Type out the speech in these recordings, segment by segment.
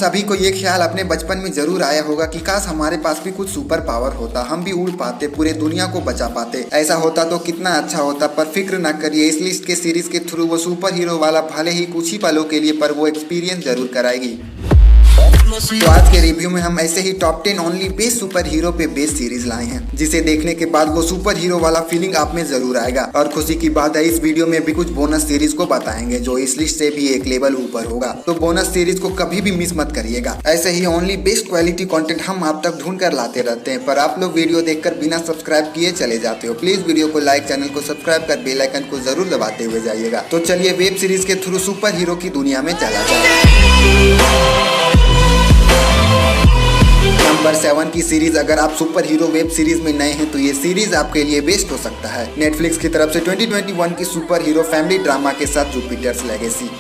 सभी को ये ख्याल अपने बचपन में जरूर आया होगा कि काश हमारे पास भी कुछ सुपर पावर होता, हम भी उड़ पाते, पूरे दुनिया को बचा पाते। ऐसा होता तो कितना अच्छा होता। पर फिक्र ना करिए, इस लिस्ट के सीरीज के थ्रू वो सुपर हीरो वाला भले ही कुछ ही पलों के लिए पर वो एक्सपीरियंस जरूर कराएगी। तो आज के रिव्यू में हम ऐसे ही top 10 only best superhero पे बेस्ट सीरीज लाए हैं, जिसे देखने के बाद वो सुपर हीरो वाला फीलिंग आप में जरूर आएगा। और खुशी की बात है, इस वीडियो में भी कुछ बोनस सीरीज को बताएंगे जो इस लिस्ट से भी एक लेवल ऊपर होगा। तो बोनस सीरीज को कभी भी मिस मत करिएगा। ऐसे ही ओनली बेस्ट क्वालिटी कंटेंट हम आप तक ढूंढ कर लाते रहते हैं, पर आप लोग वीडियो देखकर बिना सब्सक्राइब किए चले जाते हो। प्लीज वीडियो को लाइक, चैनल को सब्सक्राइब कर बेल आइकन को जरूर दबाते हुए जाइएगा। तो चलिए वेब सीरीज के थ्रू सुपर हीरो की दुनिया में चला जाए। नंबर 7 की सीरीज, अगर आप सुपर हीरो वेब सीरीज में नए हैं तो ये सीरीज आपके लिए बेस्ट हो सकता है। नेटफ्लिक्स की तरफ से 2021 की सुपर हीरो फैमिली ड्रामा के साथ जुपिटर्स लेगेसी।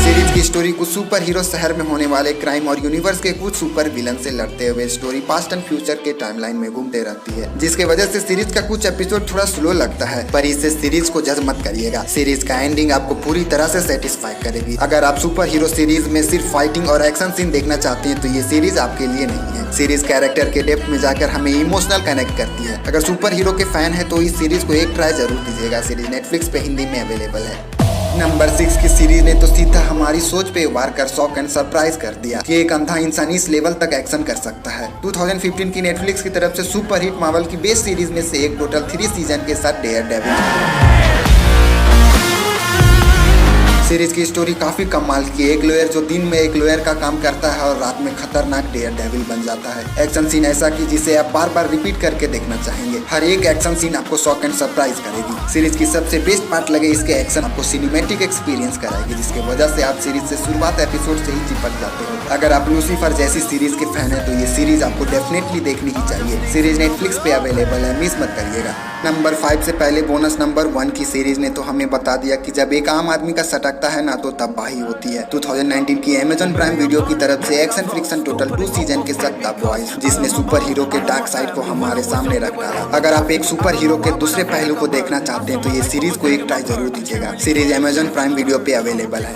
सीरीज की स्टोरी कुछ सुपर हीरो शहर में होने वाले क्राइम और यूनिवर्स के कुछ सुपर विलन से लड़ते हुए स्टोरी पास्ट एंड फ्यूचर के टाइमलाइन में घूमते रहती है, जिसके वजह से सीरीज का कुछ एपिसोड थोड़ा स्लो लगता है। पर इससे सीरीज को जज मत करिएगा, सीरीज का एंडिंग आपको पूरी तरह से सेटिस्फाई करेगी। अगर आप सुपर हीरो सीरीज में सिर्फ फाइटिंग और एक्शन सीन देखना चाहते हैं तो ये सीरीज आपके लिए नहीं है। सीरीज कैरेक्टर के डेप्थ में जाकर हमें इमोशनल कनेक्ट करती है। अगर सुपर हीरो के फैन है तो इस सीरीज को एक ट्राई जरूर दीजिएगा। सीरीज नेटफ्लिक्स पे हिंदी में अवेलेबल है। नंबर 6 की सीरीज ने तो सीधा हमारी सोच पे वार कर शॉक एंड सरप्राइज कर दिया कि एक अंधा इंसान इस लेवल तक एक्शन कर सकता है। 2015 की नेटफ्लिक्स की तरफ से सुपर हिट मार्वल की बेस्ट सीरीज में से एक टोटल 3 सीजन के साथ डेयरडेविल। सीरीज की स्टोरी काफी कमाल की है। एक लॉयर जो दिन में एक लॉयर का काम करता है और रात में खतरनाक डेयरडेविल बन जाता है। एक्शन सीन ऐसा कि जिसे आप बार बार रिपीट करके देखना चाहेंगे। हर एक एक्शन सीन आपको शॉक एंड सरप्राइज करेगी। सीरीज की सबसे बेस्ट पार्ट लगे इसके एक्शन आपको सिनेमैटिक एक्सपीरियंस कराएगी, जिसकी वजह से आप सीरीज से शुरुआत एपिसोड से ही चिपक जाते हो। अगर आप लूसीफर जैसी सीरीज के फैन है तो ये सीरीज आपको डेफिनेटली देखनी ही चाहिए। सीरीज नेटफ्लिक्स पे अवेलेबल है, मिस मत करिएगा। नंबर 5 से पहले बोनस नंबर 1 की सीरीज ने तो हमें बता दिया कि जब एक आम आदमी का सटकता है ना तो तबाही होती है। 2019 की अमेजन प्राइम वीडियो की तरफ से एक्शन फ्रिक्शन टोटल 2 सीजन के साथ द बॉयज, जिसने सुपर हीरो के डार्क साइड को हमारे सामने रख डाला। अगर आप एक सुपर हीरो के दूसरे पहलू को देखना चाहते हैं तो ये सीरीज को एक ट्राई जरूर दीजिएगा। सीरीज अमेजन प्राइम वीडियो पे अवेलेबल है।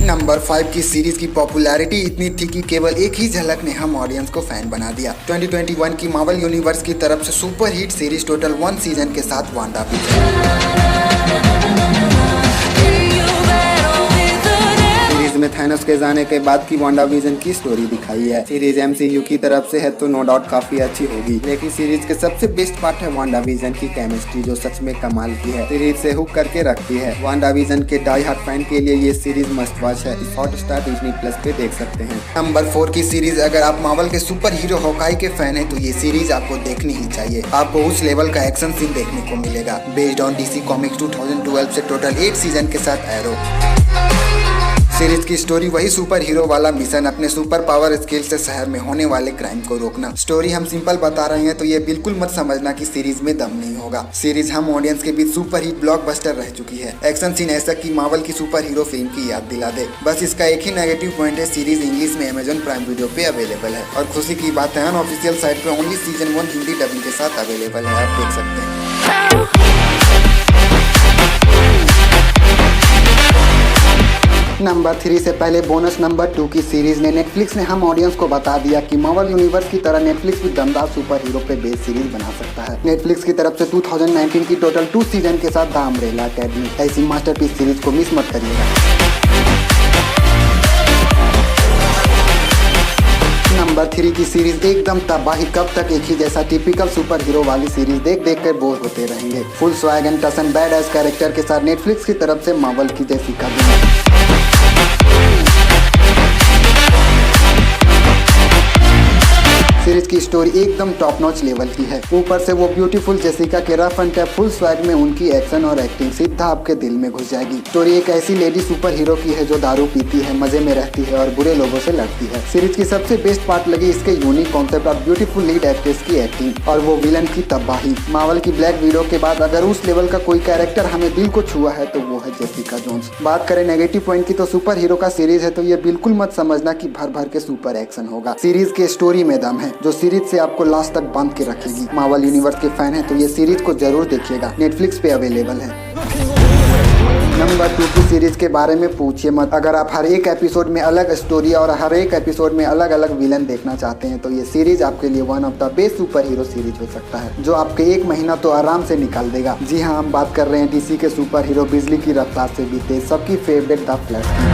नंबर 5 की सीरीज की पॉपुलैरिटी इतनी थी कि केवल एक ही झलक ने हम ऑडियंस को फैन बना दिया। 2021 की मार्वल यूनिवर्स की तरफ से super hit series total 1 season के साथ वांडाविजन। में थैनोस के जाने के बाद की वांडाविजन की स्टोरी दिखाई है। सीरीज MCU की तरफ से है तो नो डाउट काफी अच्छी होगी, लेकिन सीरीज के सबसे बेस्ट पार्ट है वांडाविजन की केमिस्ट्री, जो सच में कमाल की है। सीरीज से हुक करके रखती है। वांडाविजन के डाई हार्ट फैन के लिए ये सीरीज मस्ट वॉच है। इस हॉटस्टार डिज्नी प्लस पे देख सकते हैं। नंबर 4 की सीरीज, अगर आप मार्वल के सुपर हीरो हॉकाई के फैन है तो ये सीरीज आपको देखनी ही चाहिए। आपको उस लेवल का एक्शन सीन देखने को मिलेगा। बेस्ड ऑन DC कॉमिक्स 2012 से टोटल 8 सीजन के साथ एरो। सीरीज की स्टोरी वही सुपर हीरो वाला मिशन, अपने सुपर पावर स्किल से शहर में होने वाले क्राइम को रोकना। स्टोरी हम सिंपल बता रहे हैं तो ये बिल्कुल मत समझना कि सीरीज में दम नहीं होगा। सीरीज हम ऑडियंस के बीच सुपर हिट ब्लॉकबस्टर रह चुकी है। एक्शन सीन ऐसा कि मार्वल की सुपर हीरो फिल्म की याद दिला दे। बस इसका एक ही नेगेटिव पॉइंट है, सीरीज इंग्लिश में अमेजन प्राइम वीडियो पे अवेलेबल है। और खुशी की बात है, अनऑफिशियल साइट पे ओनली सीजन 1 हिंदी डबिंग के साथ अवेलेबल है, आप देख सकते हैं। नंबर 3 से पहले बोनस नंबर 2 की सीरीज ने नेटफ्लिक्स ने हम ऑडियंस को बता दिया कि मार्वल यूनिवर्स की तरह नेटफ्लिक्स भी दमदार सुपर हीरो पे बेस्ड सीरीज बना सकता है। नेटफ्लिक्स की तरफ से 2019 की टोटल 2 सीजन के साथ द अम्ब्रेला अकेडमी, ऐसी मास्टरपीस सीरीज को मिस मत करिएगा। नंबर 3 की सीरीज एकदम तबाही, कब तक एक ही जैसा टिपिकल सुपर हीरो वाली सीरीज देख देख कर बोर होते रहेंगे। फुल स्वैग एंड टस एंड बैड एज कैरेक्टर के साथ नेटफ्लिक्स की तरफ से मार्वल की जेसिका जोन्स। सीरीज की स्टोरी एकदम टॉप नॉच लेवल की है। ऊपर से वो ब्यूटीफुल जेसिका के rough and tough full swag में उनकी एक्शन और एक्टिंग सीधा आपके दिल में घुस जाएगी। स्टोरी एक ऐसी लेडी सुपर हीरो की है जो दारू पीती है, मजे में रहती है और बुरे लोगों से लड़ती है। सीरीज की सबसे बेस्ट पार्ट लगी इसके यूनिक कॉन्सेप्ट और ब्यूटीफुल लीड एक्ट्रेस की एक्टिंग और वो विलन की तबाही। मार्वल की ब्लैक विडो के बाद अगर उस लेवल का कोई कैरेक्टर हमें दिल को छुआ है तो वो है जेसिका जोन्स। बात करें नेगेटिव पॉइंट की तो सुपर हीरो का सीरीज है तो ये बिल्कुल मत समझना कि भर भर के सुपर एक्शन होगा। सीरीज के स्टोरी में दम है, जो सीरीज से आपको लास्ट तक बांध के रखेगी। मार्वल यूनिवर्स के फैन हैं तो ये सीरीज को जरूर देखिएगा, नेटफ्लिक्स पे अवेलेबल है। नंबर 2 की सीरीज के बारे में पूछिए मत। अगर आप हर एक एपिसोड में अलग स्टोरी और हर एक एपिसोड में अलग अलग विलन देखना चाहते हैं तो ये सीरीज आपके लिए one of the best super hero series हो सकता है, जो आपके एक महीना तो आराम से निकाल देगा। जी हाँ, हम बात कर रहे हैं डीसी के सुपर हीरो बिजली की रफ्तार से भी तेज, सबकी फेवरेट द फ्लैश की,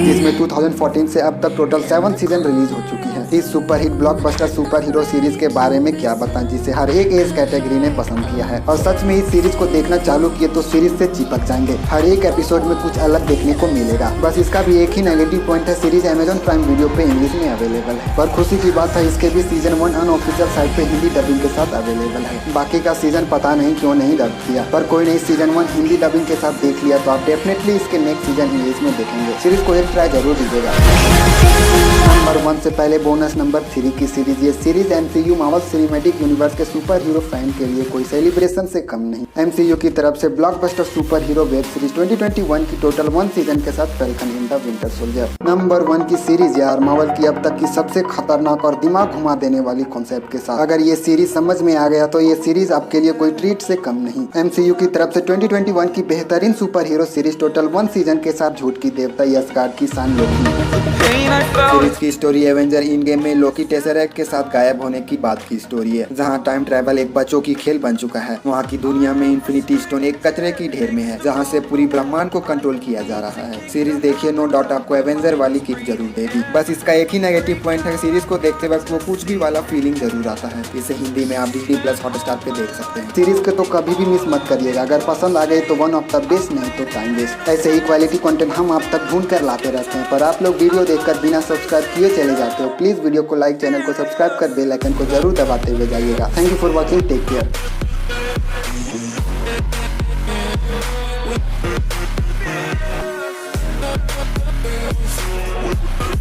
जिसमें 2014 से अब तक टोटल 7 सीजन रिलीज हो चुकी है। इस super hit blockbuster super hero series के बारे में क्या बताएं, जिसे हर एक एज कैटेगरी ने पसंद किया है। और सच में इस सीरीज को देखना चालू किए तो सीरीज से चिपक जाएंगे। हर एक एपिसोड में कुछ अलग देखने को मिलेगा। बस इसका भी एक ही नेगेटिव पॉइंट है, सीरीज अमेजॉन प्राइम वीडियो पे इंग्लिश में अवेलेबल है। पर खुशी की बात है, इसके भी सीजन 1 अनऑफिशियल साइट पे हिंदी डबिंग के साथ अवेलेबल है। बाकी का सीजन पता नहीं क्यों नहीं डब किया, पर कोई नहीं, सीजन 1 हिंदी डबिंग के साथ देख लिया तो आप डेफिनेटली इसके नेक्स्ट सीजन इंग्लिश में देखेंगे। सीरीज को एक ट्राई जरूर दीजिएगा। नंबर 1 से पहले बोनस नंबर 3 की सीरीज। ये series MCU Marvel cinematic universe के सुपर हीरो फैन के लिए कोई सेलिब्रेशन से कम नहीं। एमसीयू की तरफ से blockbuster super hero web series 2021 की टोटल 1 सीजन के साथ welcome in the winter soldier. Number 1 की सीरीज यार, मार्वल की अब तक की सबसे खतरनाक और दिमाग घुमा देने वाली कॉन्सेप्ट के साथ। अगर ये सीरीज समझ में आ गया तो ये सीरीज आपके लिए कोई ट्रीट से कम नहीं। एमसीयू की तरफ से 2021 की बेहतरीन super hero series total 1 season के साथ झूठ की देवता यसगार्ड की शान लोकी। सीरीज की स्टोरी एवेंजर इन गेम में लोकी टेसरेक्ट के साथ गायब होने की बात की स्टोरी है, जहां टाइम ट्रैवल एक बच्चों की खेल बन चुका है। वहां की दुनिया में इन्फिनिटी स्टोन एक कचरे की ढेर में है, जहां से पूरी ब्रह्मांड को कंट्रोल किया जा रहा है। सीरीज देखिए, नो डाउट आपको एवेंजर वाली किक जरूर देगी। बस इसका एक ही नेगेटिव पॉइंट है, सीरीज को देखते वक्त वो कुछ भी वाला फीलिंग जरूर आता है। इसे हिंदी में आप Disney+ हॉटस्टार पे देख सकते हैं। सीरीज के तो कभी भी मिस मत करिएगा। अगर पसंद आ गए तो वन ऑफ द बेस्ट, नहीं तो टाइम वेस्ट। ऐसे ही क्वालिटी कंटेंट हम आप तक ढूंढ कर लाते रहते हैं, पर आप लोग वीडियो देखकर बिना सब्सक्राइब किए चले जाते हो। प्लीज वीडियो को लाइक, चैनल को सब्सक्राइब कर बेल आइकन को जरूर दबाते हुए जाइएगा। Thank you for watching, take care.